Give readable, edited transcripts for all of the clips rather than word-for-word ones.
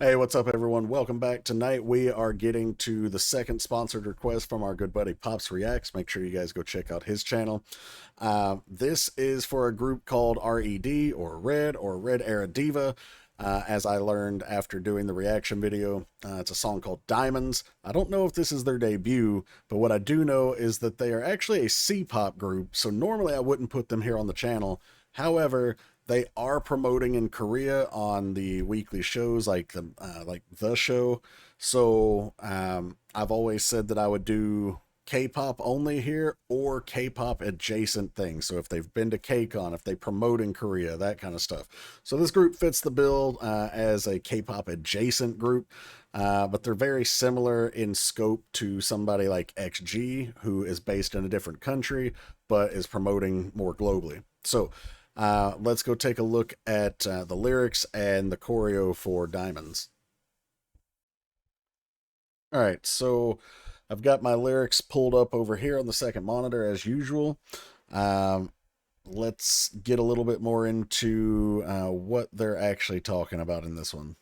Hey, what's up, everyone? Welcome back. Tonight we are getting to the second sponsored request from our good buddy Pops Reacts. Make sure you guys go check out his channel. This is for a group called R.E.D or Red or Red Era Diva. As I learned after doing the reaction video, it's a song called Diamonds. I don't know if this is their debut, but what I do know is that they are actually a C-pop group, so normally I wouldn't put them here on the channel. However, they are promoting in Korea on the weekly shows like the show. So I've always said that I would do K-pop only here or K-pop adjacent things. So if they've been to KCON, if they promote in Korea, that kind of stuff. So this group fits the bill as a K-pop adjacent group, but they're very similar in scope to somebody like XG, who is based in a different country but is promoting more globally. So let's go take a look at the lyrics and the choreo for Diamonds. All right, so I've got my lyrics pulled up over here on the second monitor as usual. Let's get a little bit more into what they're actually talking about in this one.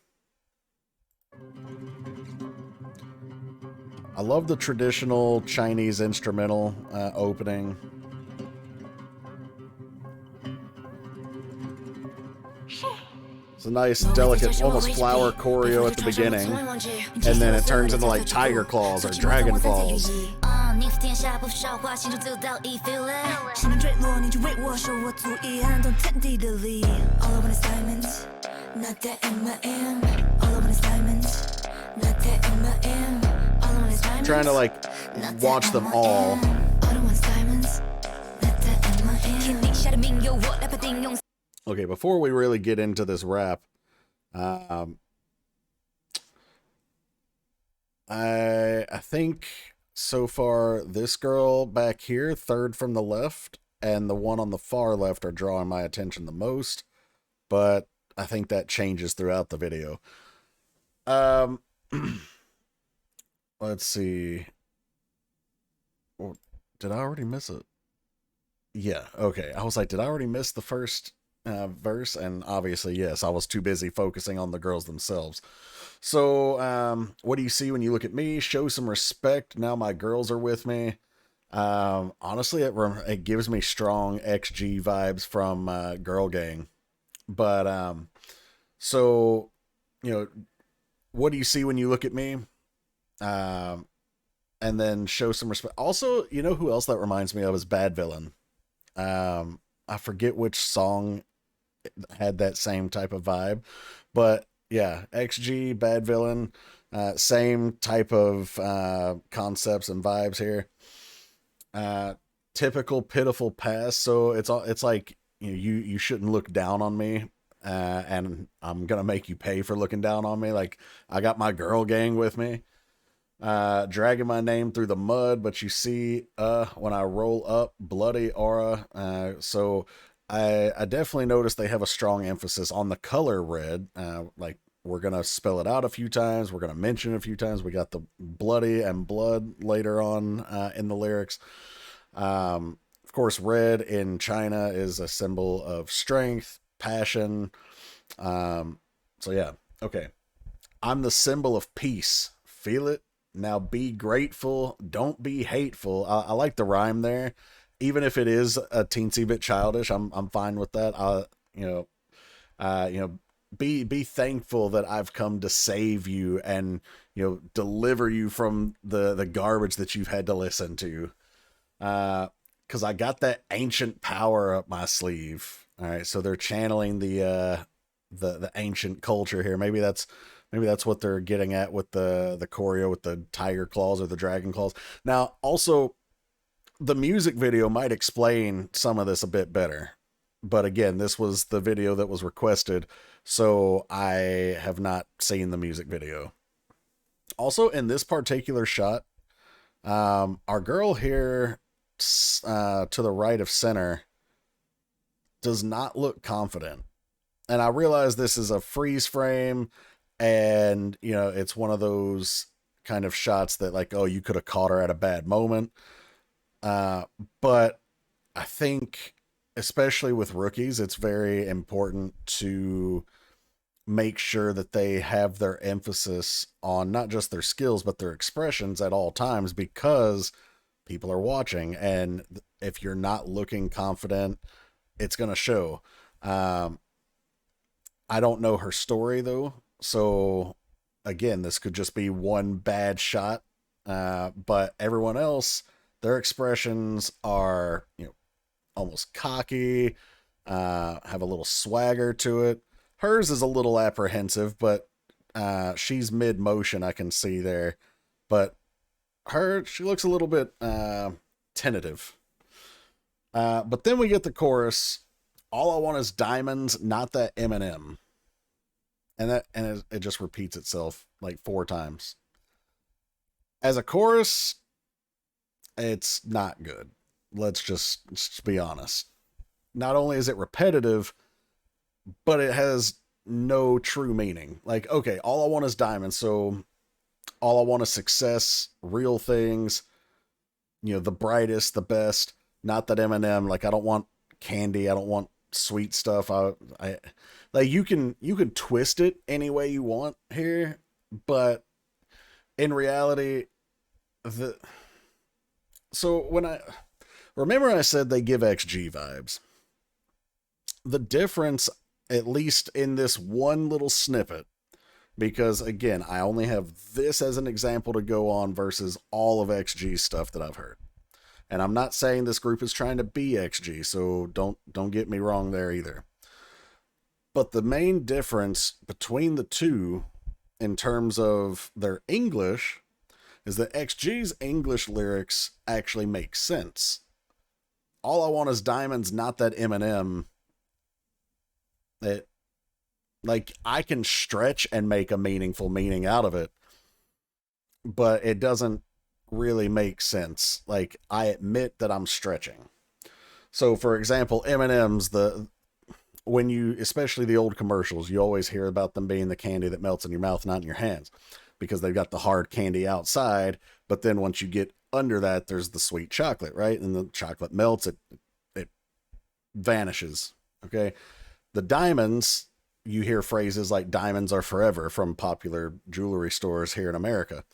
I love the traditional Chinese instrumental opening. It's a nice, delicate, almost flower choreo at the beginning, and then it turns into like tiger claws or dragon claws. I'm trying to like watch them all. Okay, before we really get into this rap, I think so far this girl back here, third from the left, and the one on the far left are drawing my attention the most, but I think that changes throughout the video. Let's see. Oh, did I already miss it? Yeah, okay. I was like, did I already miss the first verse? And obviously, yes, I was too busy focusing on the girls themselves. So, what do you see when you look at me? Show some respect. Now my girls are with me. Honestly, it gives me strong XG vibes from Girl Gang. But, so, what do you see when you look at me? And then show some respect. Also, you know who else that reminds me of is BadVillain. I forget which song had that same type of vibe, but yeah, XG, BadVillain, same type of concepts and vibes here. Typical pitiful past. So it's like you shouldn't look down on me, and I'm gonna make you pay for looking down on me. Like I got my girl gang with me. Dragging my name through the mud, but you see, when I roll up, bloody aura. So I definitely noticed they have a strong emphasis on the color red. Like we're gonna spell it out a few times. We're gonna mention it a few times. We got the bloody and blood later on in the lyrics. Of course, red in China is a symbol of strength, passion. So yeah, okay. I'm the symbol of peace. Feel it? Now be grateful, don't be hateful. I like the rhyme there, even if it is a teensy bit childish. I'm fine with that. Be thankful that I've come to save you and deliver you from the garbage that you've had to listen to. Because I got that ancient power up my sleeve. All right, so they're channeling the ancient culture here. Maybe that's what they're getting at with the choreo with the tiger claws or the dragon claws. Now, also, the music video might explain some of this a bit better. But again, this was the video that was requested, so I have not seen the music video. Also, in this particular shot, our girl here to the right of center does not look confident. And I realize this is a freeze frame, and it's one of those kind of shots that like, oh, you could have caught her at a bad moment. But I think especially with rookies, it's very important to make sure that they have their emphasis on not just their skills, but their expressions at all times, because people are watching. And if you're not looking confident, it's going to show. Um, I don't know her story though. So again, this could just be one bad shot. But everyone else, their expressions are, almost cocky, have a little swagger to it. Hers is a little apprehensive, but she's mid motion. I can see there, but she looks a little bit tentative. But then we get the chorus. All I want is diamonds, not that Eminem, and it just repeats itself like 4 times. As a chorus, it's not good. Let's just be honest. Not only is it repetitive, but it has no true meaning. Like, okay, all I want is diamonds, so all I want is success, real things, the brightest, the best, not that Eminem. Like, I don't want candy, I don't want sweet stuff. I like, you can twist it any way you want here, but in reality, the so when I remember I said they give XG vibes. The difference, at least in this one little snippet, because again, I only have this as an example to go on versus all of XG stuff that I've heard. And I'm not saying this group is trying to be XG, so don't get me wrong there either. But the main difference between the two in terms of their English is that XG's English lyrics actually make sense. All I want is diamonds, not that Eminem. It, like, I can stretch and make a meaningful meaning out of it, but it doesn't really make sense. Like, I admit that I'm stretching. So, for example, Eminem's when you, especially the old commercials, you always hear about them being the candy that melts in your mouth, not in your hands, because they've got the hard candy outside. But then once you get under that, there's the sweet chocolate, right? And the chocolate melts, it vanishes. Okay. The diamonds, you hear phrases like diamonds are forever from popular jewelry stores here in America.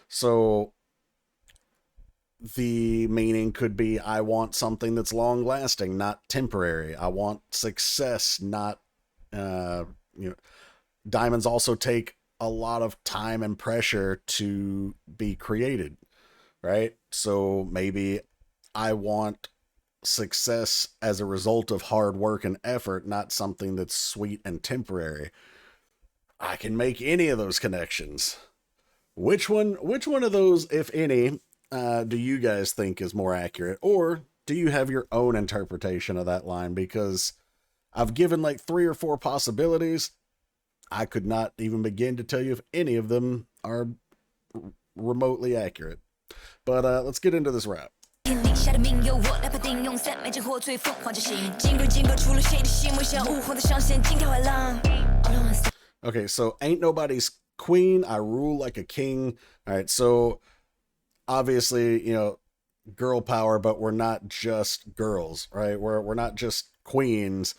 So the meaning could be, I want something that's long lasting, not temporary. I want success, not, you know, diamonds also take a lot of time and pressure to be created, right? So maybe I want success as a result of hard work and effort, not something that's sweet and temporary. I can make any of those connections. Which one of those, if any, do you guys think is more accurate? Or do you have your own interpretation of that line? Because I've given like 3 or 4 possibilities. I could not even begin to tell you if any of them are remotely accurate. But let's get into this rap. Okay, so ain't nobody's queen, I rule like a king. All right, so obviously, girl power, but we're not just girls, right? We're not just queens.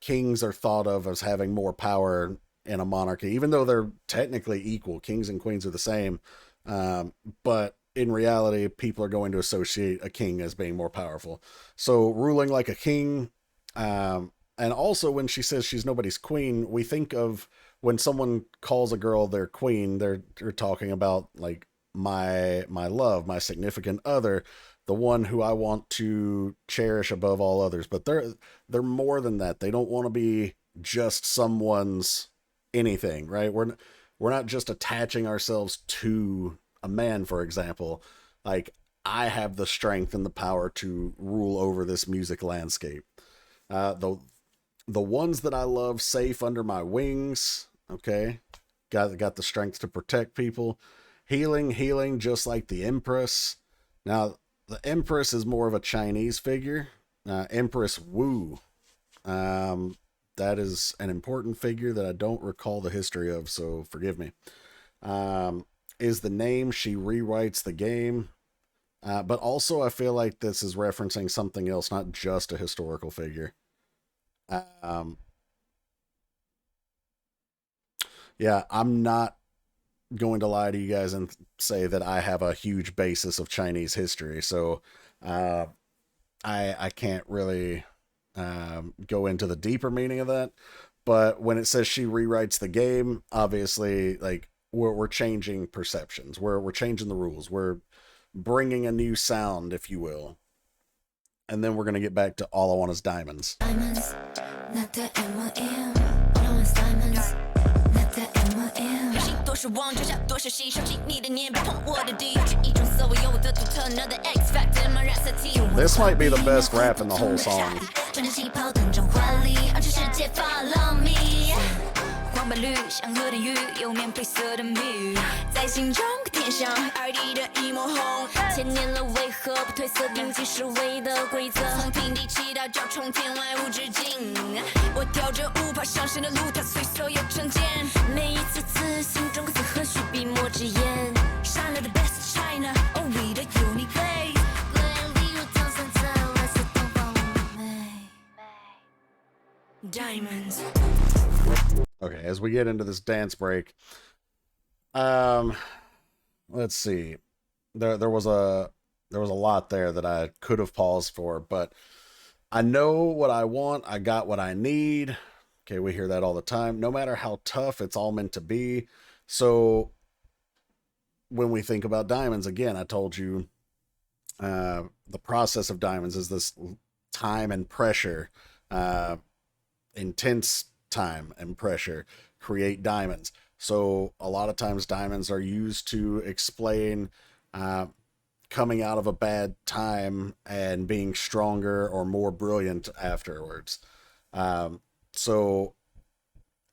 Kings are thought of as having more power in a monarchy, even though they're technically equal. Kings and queens are the same. But in reality, people are going to associate a king as being more powerful. So ruling like a king. And also when she says she's nobody's queen, we think of when someone calls a girl their queen, they're talking about like my love, my significant other, the one who I want to cherish above all others. But they're more than that. They don't want to be just someone's anything, right? We're not just attaching ourselves to a man, for example. Like, I have the strength and the power to rule over this music landscape. The ones that I love safe under my wings. Okay, got the strength to protect people. Healing, just like the Empress. Now, the Empress is more of a Chinese figure. Empress Wu. That is an important figure that I don't recall the history of, so forgive me. Is the name, she rewrites the game. But also I feel like this is referencing something else, not just a historical figure. Um, Yeah, I'm not going to lie to you guys and say that I have a huge basis of Chinese history. So uh, I can't really go into the deeper meaning of that. But when it says she rewrites the game, obviously, like we're changing perceptions. We're changing the rules. We're bringing a new sound, if you will. And then we're gonna get back to All I Want Is Diamonds. Diamonds, not the M&M. All I want is diamonds, not the M&M. 有谁多是王者，下多是牺牲，尽你的年别碰我的地，是一种色，我有我的独特，Another X Factor in my recipe. This might be the best rap in the whole song. 穿着旗袍，登上华丽，让全世界 follow me. 黄白绿，像和田玉，有面配色的谜语，在心中填上 R.E.D 的一抹红。千年了，为何不褪色？定期是唯一的规则。从平地起到九重天外无止境。我跳着舞爬上升的路，踏碎所有成见。每一次次，心中各自何须笔墨纸砚。闪亮的 Best China, oh we the unique place. 归例如唐三彩，来自东方美。Diamonds. Okay, as we get into this dance break, let's see. There was a lot there that I could have paused for, but I know what I want. I got what I need. Okay, we hear that all the time. No matter how tough, it's all meant to be. So when we think about diamonds, again, I told you the process of diamonds is this time and pressure, intense time and pressure create diamonds. So a lot of times diamonds are used to explain coming out of a bad time and being stronger or more brilliant afterwards. So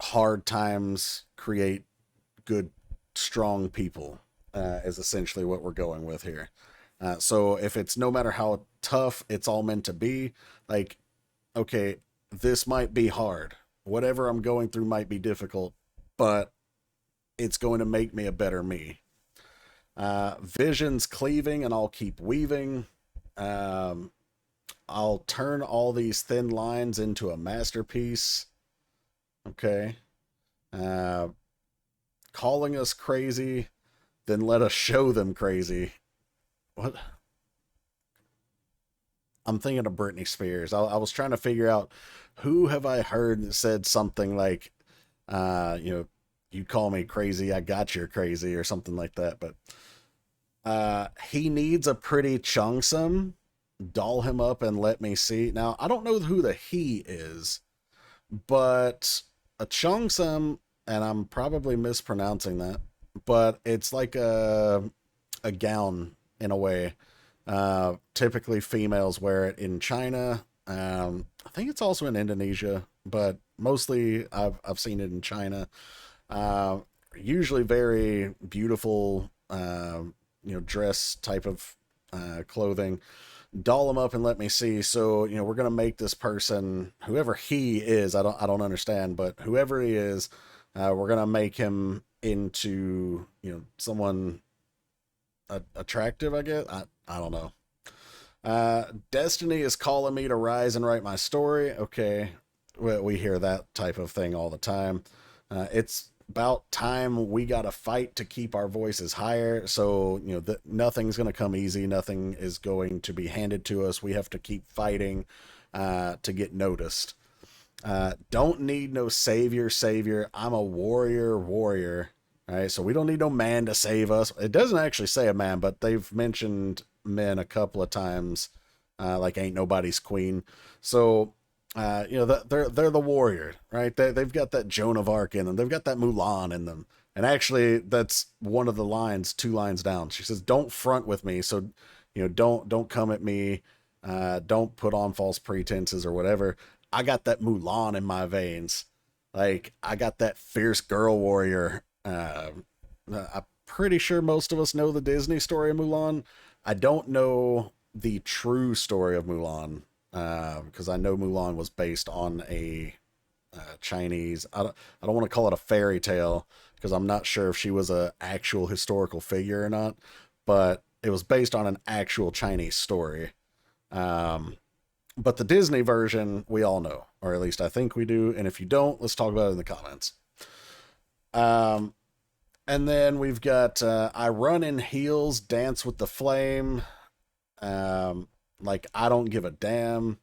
hard times create good, strong people, is essentially what we're going with here. So if it's no matter how tough it's all meant to be, like, okay, this might be hard. Whatever I'm going through might be difficult, but it's going to make me a better me. Visions cleaving and I'll keep weaving. I'll turn all these thin lines into a masterpiece. Okay. Calling us crazy, then let us show them crazy. What? I'm thinking of Britney Spears. I was trying to figure out who have I heard that said something like, you call me crazy, I got you crazy, or something like that. But he needs a pretty chungsum. Doll him up and let me see. Now, I don't know who the he is, but a chungsum, and I'm probably mispronouncing that, but it's like a gown in a way. Typically females wear it in China. I think it's also in Indonesia, but mostly I've seen it in China. Usually very beautiful, dress type of clothing. Doll them up and let me see. So, we're going to make this person, whoever he is, I don't understand, but whoever he is, we're going to make him into, someone attractive, I guess. I don't know. Destiny is calling me to rise and write my story. Okay. We hear that type of thing all the time. It's about time we got to fight to keep our voices higher. So, nothing's going to come easy. Nothing is going to be handed to us. We have to keep fighting to get noticed. Don't need no savior. I'm a warrior. All right. So we don't need no man to save us. It doesn't actually say a man, but they've mentioned men a couple of times, like ain't nobody's queen. So, they're the warrior, right? They've got that Joan of Arc in them. They've got that Mulan in them. And actually, that's one of the lines, 2 lines down. She says, "Don't front with me." So, don't come at me. Don't put on false pretenses or whatever. I got that Mulan in my veins. Like, I got that fierce girl warrior. I'm pretty sure most of us know the Disney story of Mulan. I don't know the true story of Mulan. Because I know Mulan was based on a Chinese, I don't want to call it a fairy tale, because I'm not sure if she was an actual historical figure or not, but it was based on an actual Chinese story. But the Disney version, we all know, or at least I think we do, and if you don't, let's talk about it in the comments. And then we've got I Run in Heels, Dance with the Flame. Like I Don't Give a Damn.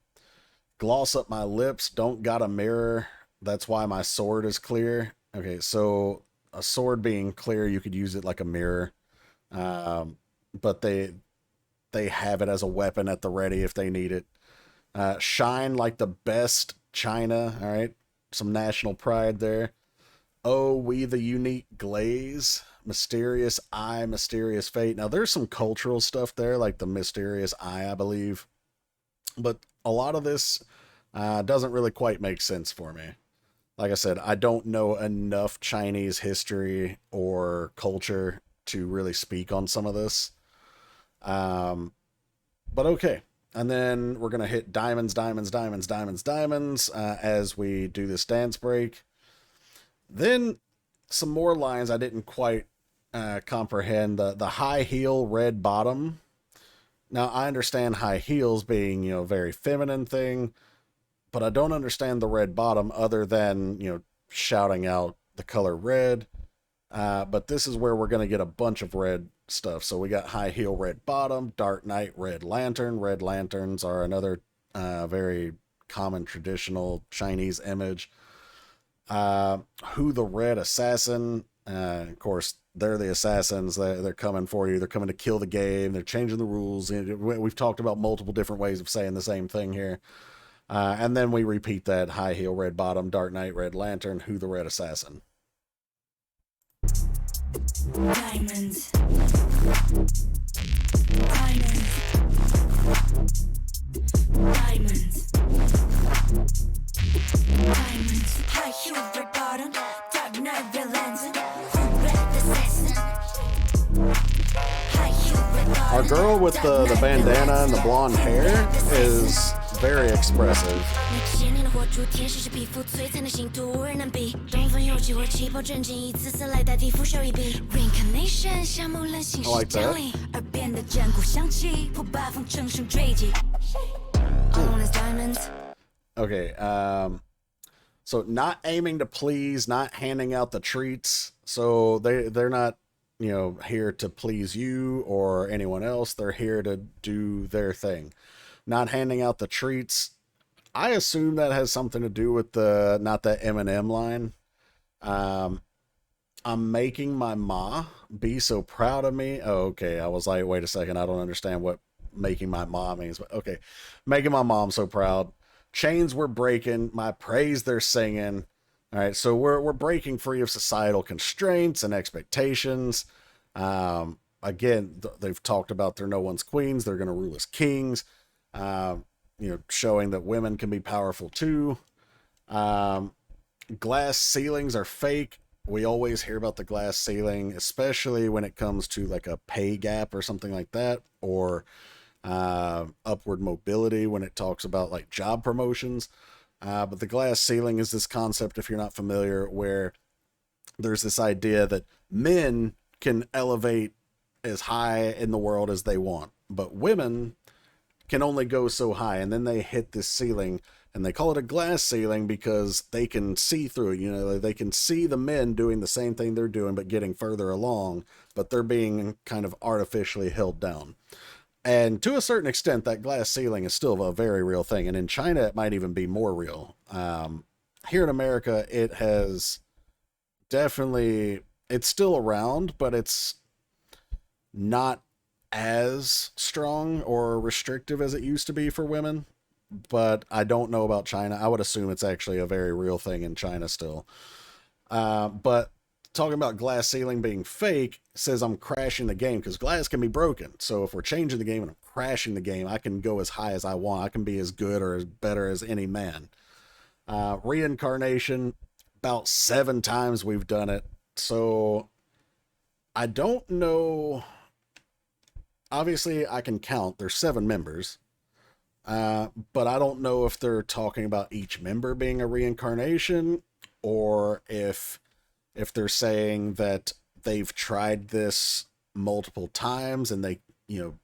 Gloss Up My Lips, Don't Got a Mirror. That's Why My Sword is Clear. Okay, so a sword being clear, you could use it like a mirror. But they have it as a weapon at the ready if they need it. Shine Like the Best China. All right, some national pride there. Oh, We the Unique Glaze. Mysterious Eye, Mysterious Fate. Now, there's some cultural stuff there, like the Mysterious Eye, I believe. But a lot of this doesn't really quite make sense for me. Like I said, I don't know enough Chinese history or culture to really speak on some of this. But okay. And then we're going to hit diamonds, diamonds, diamonds, diamonds, diamonds as we do this dance break. Then some more lines I didn't quite comprehend. The high heel, red bottom. Now, I understand high heels being, a very feminine thing, but I don't understand the red bottom other than, shouting out the color red. But this is where we're going to get a bunch of red stuff. So we got high heel, red bottom, Dark Knight, red lantern. Red lanterns are another very common traditional Chinese image. Who the Red Assassin. Of course, they're the assassins. They're coming for you. They're coming to kill the game. They're changing the rules. We've talked about multiple different ways of saying the same thing here. And then we repeat that: high heel, red bottom, Dark Knight, red lantern, Who the Red Assassin. Diamonds. Diamonds. Diamonds. Diamonds. High heel, red bottom, Dark Knight, red lantern, red assassin. High heel, red bottom. Our girl with the bandana and the blonde hair is very expressive. I like that. Okay, so not aiming to please, not handing out the treats. So they're not, here to please you or anyone else. They're here to do their thing. Not handing out the treats. I assume that has something to do with not that Eminem line. I'm making my ma be so proud of me. Oh, okay. I was like, wait a second. I don't understand what making my mom means, but okay. Making my mom so proud. Chains we're breaking. My praise they're singing. All right. So we're breaking free of societal constraints and expectations. Again, they've talked about they're no one's queens. They're going to rule as kings. Showing that women can be powerful too. Glass ceilings are fake. We always hear about the glass ceiling, especially when it comes to like a pay gap or something like that, or upward mobility when it talks about like job promotions. But the glass ceiling is this concept, if you're not familiar, where there's this idea that men can elevate as high in the world as they want, but women can only go so high, and then they hit this ceiling, and they call it a glass ceiling because they can see through it. They can see the men doing the same thing they're doing, but getting further along, but they're being kind of artificially held down. And to a certain extent, that glass ceiling is still a very real thing. And in China, it might even be more real. Here in America, it has definitely, it's still around, but it's not as strong or restrictive as it used to be for women. But I don't know about China. I would assume it's actually a very real thing in China still. But talking about glass ceiling being fake says I'm crashing the game, because glass can be broken. So if we're changing the game and I'm crashing the game, I can go as high as I want. I can be as good or as better as any man. Reincarnation, about 7 times we've done it. So I don't know. Obviously, I can count. There's 7 members. But I don't know if they're talking about each member being a reincarnation, or if they're saying that they've tried this multiple times and they,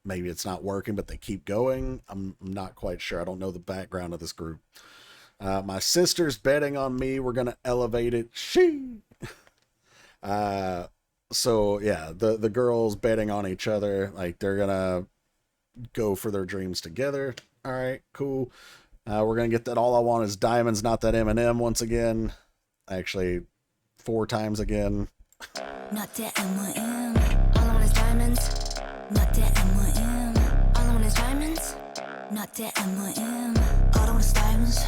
maybe it's not working, but they keep going. I'm not quite sure. I don't know the background of this group. My sister's betting on me. We're going to elevate it. So yeah, the girls betting on each other, like they're gonna go for their dreams together. All right, cool. We're gonna get that All I Want Is Diamonds, Not That M&M once again. Actually, 4 times again. Not that M&M. All I want is diamonds. Not that M&M. All I want is diamonds. Not that M&M. All I want is diamonds.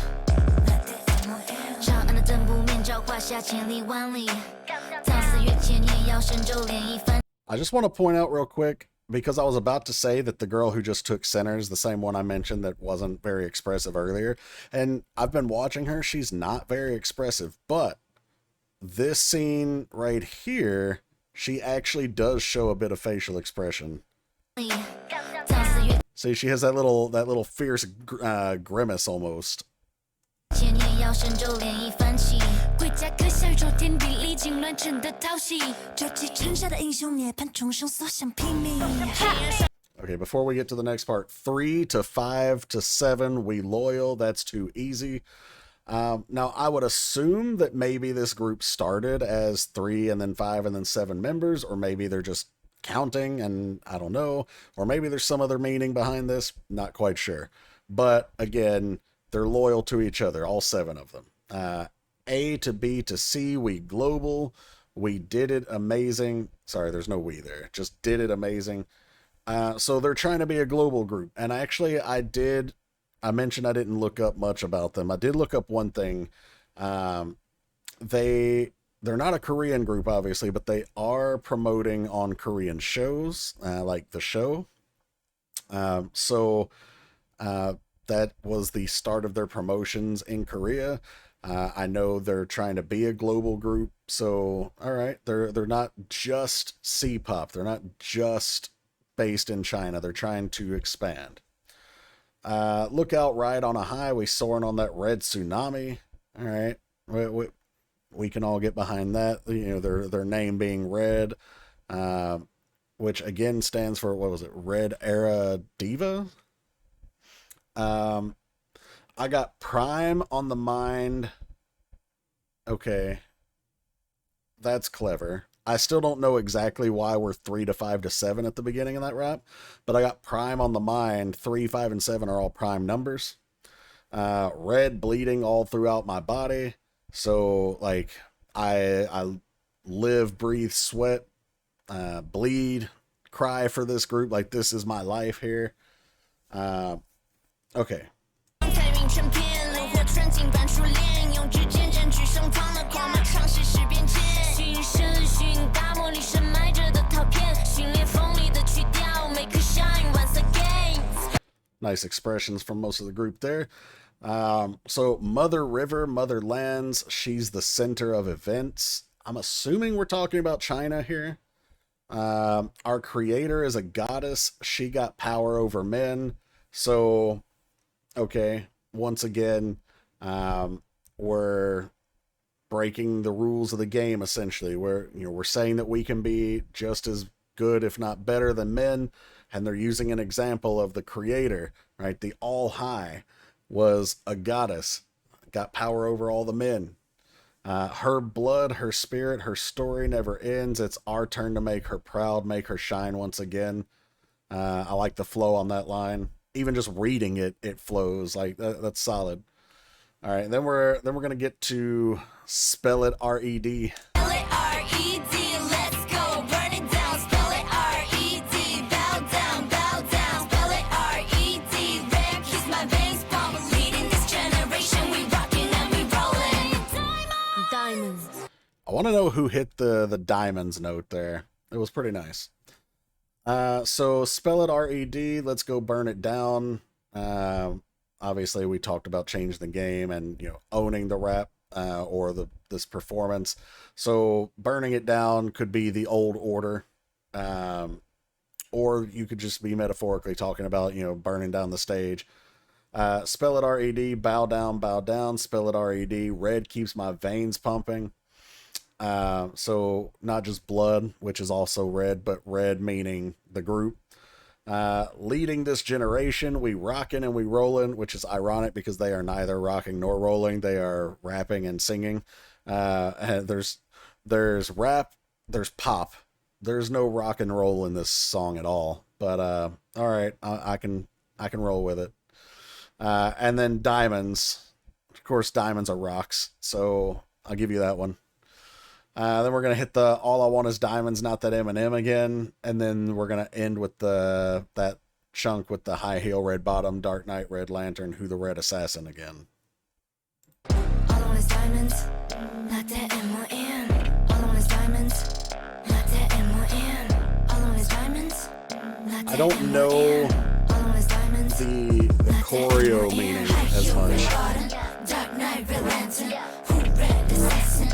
Not that M&M. 长安的灯不面照画下千里万里。苍丝越千年要神州涟漪翻。 I just want to point out real quick, because I was about to say that the girl who just took centers, the same one I mentioned that wasn't very expressive earlier, and I've been watching her, she's not very expressive, but this scene right here, she actually does show a bit of facial expression. See, she has that little fierce grimace almost. 千年要神州涟漪翻起，归家可笑宇宙天地，历经乱阵的淘洗，这继城下的英雄涅槃，重生所向披靡。 Okay, before we get to the next part, 3 to 5 to 7, we loyal. That's too easy. Now, I would assume that maybe this group started as 3 and then 5 and then 7 members, or maybe they're just counting and I don't know, or maybe there's some other meaning behind this. Not quite sure. But again, they're loyal to each other, all 7 of them. A to B to C, we global. We did it amazing. Sorry, there's no we there. Just did it amazing. So they're trying to be a global group. And actually, I mentioned I didn't look up much about them. I did look up one thing. They're not a Korean group, obviously, but they are promoting on Korean shows, like The Show. So that was the start of their promotions in Korea. I know they're trying to be a global group. So, all right, they're not just C-pop. They're not just based in China. They're trying to expand. Lookout Ride on a Highway, soaring on that red tsunami. All right, we can all get behind that. You know, their name being Red, which again stands for, what was it? Red Era Diva. I got Prime on the mind. Okay, that's clever. I still don't know exactly why we're 3 to 5 to 7 at the beginning of that rap, but I got Prime on the mind. 3, 5, and 7 are all prime numbers. Red bleeding all throughout my body. So like I live, breathe, sweat, bleed, cry for this group. Like this is my life here. Okay. Nice expressions from most of the group there. So Mother River, Mother Lands, she's the center of events. I'm assuming we're talking about China here. Our creator is a goddess. She got power over men. So, okay, once again, we're breaking the rules of the game, essentially. We're saying that we can be just as good, if not better, than men. And they're using an example of the creator, right? The All High was a goddess, got power over all the men. Her blood, her spirit, her story never ends. It's our turn to make her proud, make her shine once again. I like the flow on that line. Even just reading it, it flows. Like that's solid. All right, then we're gonna get to Spell It R.E.D. Spell it R.E.D. Let's go, burn it down. Spell it R.E.D. Bow down, bow down. Spell it R.E.D. Red keeps my veins pumping. Leading this generation, we rockin' and we rollin'. Diamonds. I want to know who hit the diamonds note there. It was pretty nice. So Spell It R.E.D. Let's go burn it down. Obviously, we talked about changing the game and owning the rap or this performance. So burning it down could be the old order, or you could just be metaphorically talking about burning down the stage. Spell It R.E.D. Bow down, bow down. Spell It R.E.D. Red keeps my veins pumping. So not just blood, which is also red, but red meaning the group. Leading this generation, we rockin' and we rollin', which is ironic because they are neither rocking nor rolling. They are rapping and singing. And there's rap there's pop. There's no rock and roll in this song at all. But all right, I can roll with it. And then Diamonds. Of course, Diamonds are rocks, so I'll give you that one. Then we're gonna hit the All I Want Is Diamonds, Not That Eminem again, and then we're gonna end with that chunk with the High Heel Red Bottom, Dark Knight Red Lantern, Who the Red Assassin again. All I want is diamonds, not that M-O-N. All I want is diamonds, not that M-O-N. All I want is diamonds, not that I don't know the choreo meaning as much. Dark Knight Red Lantern, Who Red Assassin.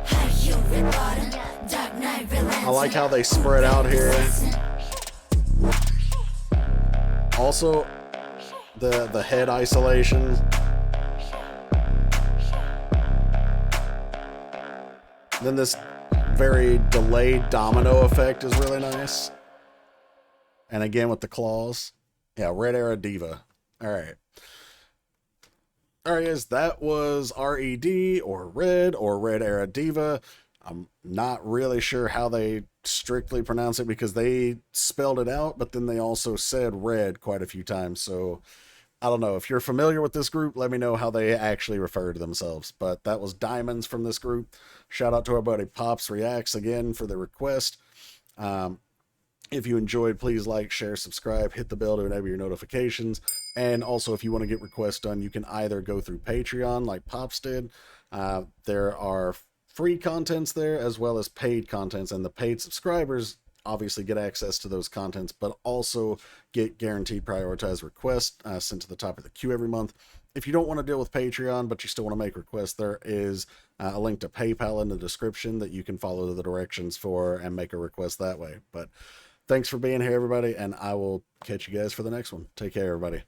High heel red bottom, Dark Knight Red Lantern. I like how they spread out here. Also, the head isolation. Then this very delayed domino effect is really nice. And again with the claws. Yeah, Red Era Diva. Alright. Alright guys, that was R.E.D. or Red Era Diva. I'm not really sure how they strictly pronounce it because they spelled it out, but then they also said red quite a few times. So I don't know. If you're familiar with this group, let me know how they actually refer to themselves. But that was Diamonds from this group. Shout out to our buddy Pops Reacts again for the request. If you enjoyed, please like, share, subscribe, hit the bell to enable your notifications. And also, if you want to get requests done, you can either go through Patreon like Pops did. There are free contents there as well as paid contents, and the paid subscribers obviously get access to those contents, but also get guaranteed prioritized requests sent to the top of the queue every month. If you don't want to deal with Patreon, but you still want to make requests, there is a link to PayPal in the description that you can follow the directions for and make a request that way. But thanks for being here, everybody, and I will catch you guys for the next one. Take care, everybody.